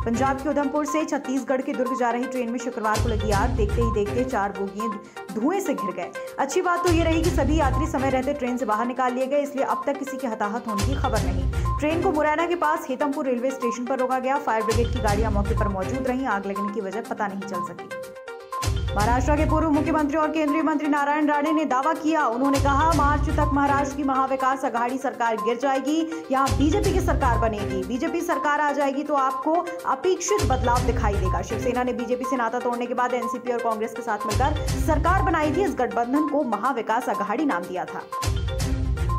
पंजाब के उधमपुर से छत्तीसगढ़ के दुर्ग जा रही ट्रेन में शुक्रवार को लगी आग। देखते ही देखते 4 बोगियां धुएं से घिर गए। अच्छी बात तो ये रही कि सभी यात्री समय रहते ट्रेन से बाहर निकाल लिए गए, इसलिए अब तक किसी के हताहत होने की खबर नहीं। ट्रेन को मुरैना के पास हेतमपुर रेलवे स्टेशन पर रोका गया। फायर ब्रिगेड की गाड़ियां मौके पर मौजूद रहीं। आग लगने की वजह पता नहीं चल सकी। महाराष्ट्र के पूर्व मुख्यमंत्री और केंद्रीय मंत्री नारायण राणे ने दावा किया। उन्होंने कहा, मार्च तक महाराष्ट्र की महाविकास आघाड़ी सरकार गिर जाएगी, यहां बीजेपी की सरकार बनेगी। बीजेपी सरकार आ जाएगी तो आपको अपेक्षित बदलाव दिखाई देगा। शिवसेना ने बीजेपी से नाता तोड़ने के बाद एनसीपी और कांग्रेस के साथ मिलकर सरकार बनाई थी। इस गठबंधन को महाविकास आघाड़ी नाम दिया था।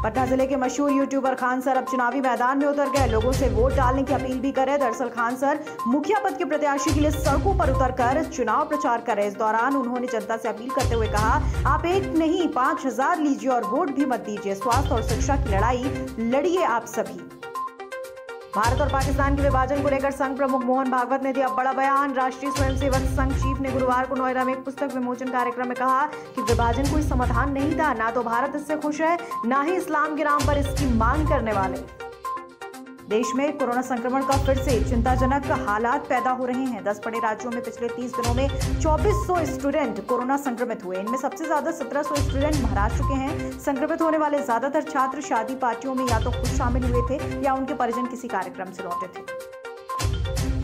पटना जिले के मशहूर यूट्यूबर खान सर अब चुनावी मैदान में उतर गए। लोगों से वोट डालने की अपील भी करे। दरअसल खान सर मुखिया पद के प्रत्याशी के लिए सड़कों पर उतरकर चुनाव प्रचार कर रहे। इस दौरान उन्होंने जनता से अपील करते हुए कहा, आप 1 नहीं 5000 लीजिए और वोट भी मत दीजिए। स्वास्थ्य और शिक्षा की लड़ाई लड़िए आप सभी। भारत और पाकिस्तान के विभाजन को लेकर संघ प्रमुख मोहन भागवत ने दिया बड़ा बयान। राष्ट्रीय स्वयंसेवक संघ चीफ ने गुरुवार को नोएडा में एक पुस्तक विमोचन कार्यक्रम में कहा कि विभाजन कोई समाधान नहीं था। ना तो भारत इससे खुश है, ना ही इस्लाम के नाम पर इसकी मांग करने वाले। देश में कोरोना संक्रमण का फिर से चिंताजनक हालात पैदा हो रहे हैं। 10 बड़े राज्यों में पिछले 30 दिनों में 2400 स्टूडेंट कोरोना संक्रमित हुए। इनमें सबसे ज्यादा 1700 स्टूडेंट महाराष्ट्र के हैं। संक्रमित होने वाले ज्यादातर छात्र शादी पार्टियों में या तो खुद शामिल हुए थे या उनके परिजन किसी कार्यक्रम से लौटे थे।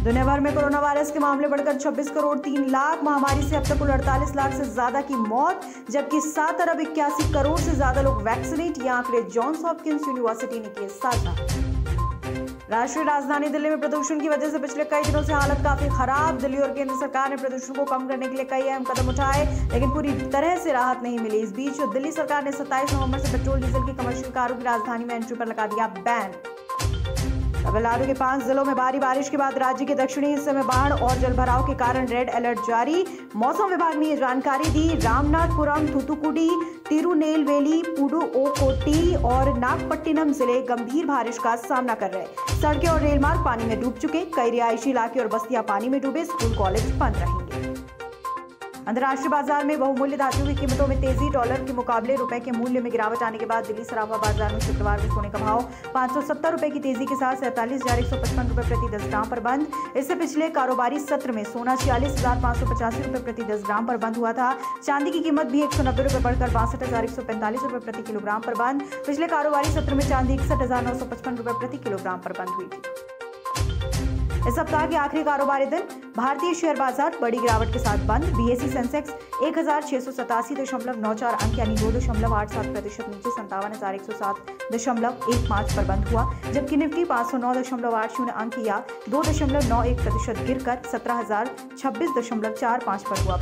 दुनिया भर में कोरोना वायरस के मामले बढ़कर 26 करोड़ 3 लाख। महामारी से अब तक कुल 48 लाख से ज्यादा की मौत, जबकि 7 अरब 81 करोड़ से ज्यादा लोग वैक्सीनेट। ये आंकड़े जॉन्स हॉपकिंस यूनिवर्सिटी ने किए साझा। राष्ट्रीय राजधानी दिल्ली में प्रदूषण की वजह से पिछले कई दिनों से हालत काफी खराब। दिल्ली और केंद्र सरकार ने प्रदूषण को कम करने के लिए कई अहम कदम उठाए, लेकिन पूरी तरह से राहत नहीं मिली। इस बीच दिल्ली सरकार ने 27 नवंबर से पेट्रोल डीजल की कमर्शियल कारों की राजधानी में एंट्री पर लगा दिया बैन। तमिलनाडु के 5 जिलों में भारी बारिश के बाद राज्य के दक्षिणी हिस्से में बाढ़ और जलभराव के कारण रेड अलर्ट जारी। मौसम विभाग ने यह जानकारी दी। रामनाथपुरम, थूथुकुडी, तिरुनेलवेली, पुडुकोट्टी और नागपट्टिनम जिले गंभीर बारिश का सामना कर रहे। सड़कें और रेल मार्ग पानी में डूब चुके। कई रिहायशी इलाके और बस्तियां पानी में डूबे। स्कूल कॉलेज बंद रहेंगे। अंतर्राष्ट्रीय बाजार में बहुमूल्य धातुओं की कीमतों में तेजी। डॉलर के मुकाबले रुपए के मूल्य में गिरावट आने के बाद दिल्ली सराफा बाजार में शुक्रवार को सोने का भाव 570 रुपए की तेजी के साथ 47,155 रुपए प्रति 10 ग्राम पर बंद। इससे पिछले कारोबारी सत्र में सोना 46,585 रुपए प्रति 10 ग्राम पर बंद हुआ था। चांदी की कीमत भी 190 रुपए बढ़कर 62,145 रुपए प्रति किलोग्राम पर बंद। पिछले कारोबारी सत्र में चांदी 61,955 रुपए प्रति किलोग्राम पर बंद हुई थी। इस सप्ताह के आखिरी कारोबारी दिन भारतीय शेयर बाजार बड़ी गिरावट के साथ बंद। बीएसई सेंसेक्स 1687.94 अंक यानी 2.87% नीचे 57,107.15 पर बंद हुआ, जबकि निफ्टी 509.80 अंक या 2.91% गिरकर 17,026.45 पर हुआ।